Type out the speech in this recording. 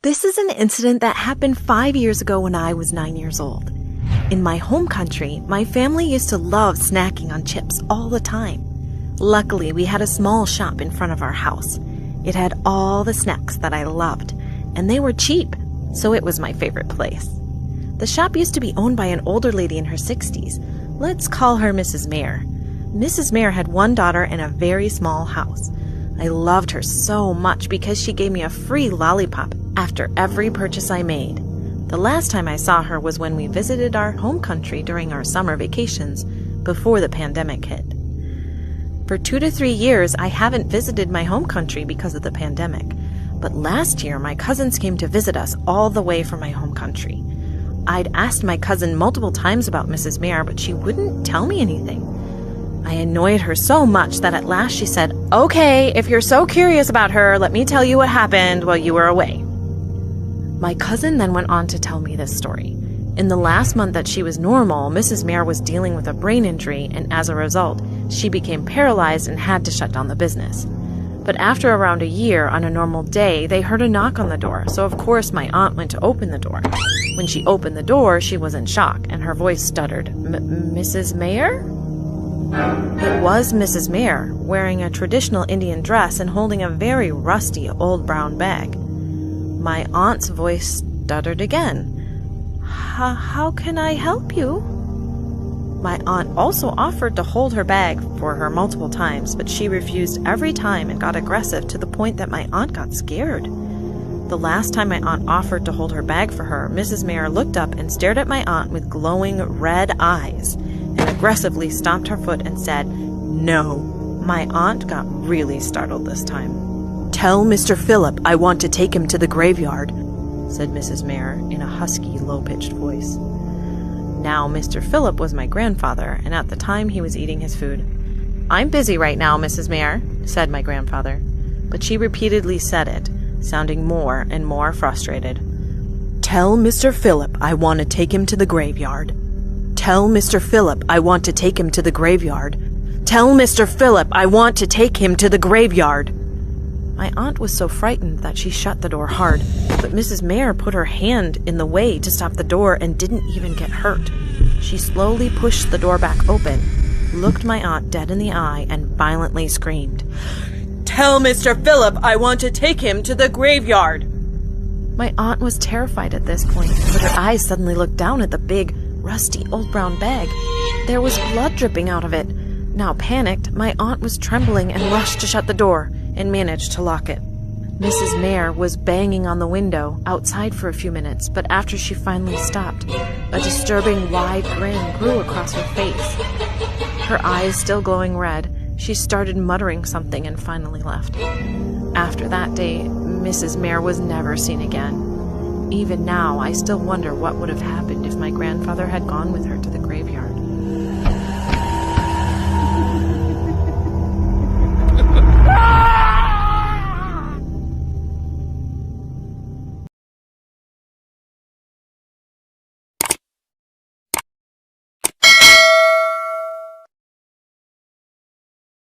This is an incident that happened 5 years ago when I was 9 years old. In my home country, my family used to love snacking on chips all the time. Luckily, we had a small shop in front of our house. It had all the snacks that I loved, and they were cheap, so it was my favorite place. The shop used to be owned by an older lady in her 60s. Let's call her Mrs. Mayer. Mrs. Mayer had one daughter and a very small house. I loved her so much because she gave me a free lollipop after every purchase I made. The last time I saw her was when we visited our home country during our summer vacations before the pandemic hit. For 2 to 3 years, I haven't visited my home country because of the pandemic. But last year, my cousins came to visit us all the way from my home country. I'd asked my cousin multiple times about Mrs. Mayer, but she wouldn't tell me anything. I annoyed her so much that at last she said, "Okay, if you're so curious about her, let me tell you what happened while you were away." My cousin then went on to tell me this story. In the last month that she was normal, Mrs. Mayer was dealing with a brain injury, and as a result, she became paralyzed and had to shut down the business. But after around a year, on a normal day, they heard a knock on the door, so of course my aunt went to open the door. When she opened the door, she was in shock, and her voice stuttered, "Mrs. Mayer?" It was Mrs. Mayer, wearing a traditional Indian dress and holding a very rusty old brown bag. My aunt's voice stuttered again. How can I help you?" My aunt also offered to hold her bag for her multiple times, but she refused every time and got aggressive to the point that my aunt got scared. The last time my aunt offered to hold her bag for her, Mrs. Mayer looked up and stared at my aunt with glowing red eyes and aggressively stomped her foot and said, "No." My aunt got really startled this time. "Tell Mr. Philip I want to take him to the graveyard," said Mrs. Mayer in a husky, low-pitched voice. Now, Mr. Philip was my grandfather, and at the time he was eating his food. "I'm busy right now, Mrs. Mayer," said my grandfather, but she repeatedly said it, sounding more and more frustrated. "Tell Mr. Philip I want to take him to the graveyard. Tell Mr. Philip I want to take him to the graveyard. Tell Mr. Philip I want to take him to the graveyard." My aunt was so frightened that she shut the door hard, but Mrs. Mayer put her hand in the way to stop the door and didn't even get hurt. She slowly pushed the door back open, looked my aunt dead in the eye, and violently screamed, "Tell Mr. Philip I want to take him to the graveyard." My aunt was terrified at this point, but her eyes suddenly looked down at the big, rusty old brown bag. There was blood dripping out of it. Now panicked, my aunt was trembling and rushed to shut the door and managed to lock it. Mrs. Mayer was banging on the window outside for a few minutes, but after she finally stopped, a disturbing wide grin grew across her face. Her eyes still glowing red, she started muttering something and finally left. After that day, Mrs. Mayer was never seen again. Even now, I still wonder what would have happened if my grandfather had gone with her to the graveyard.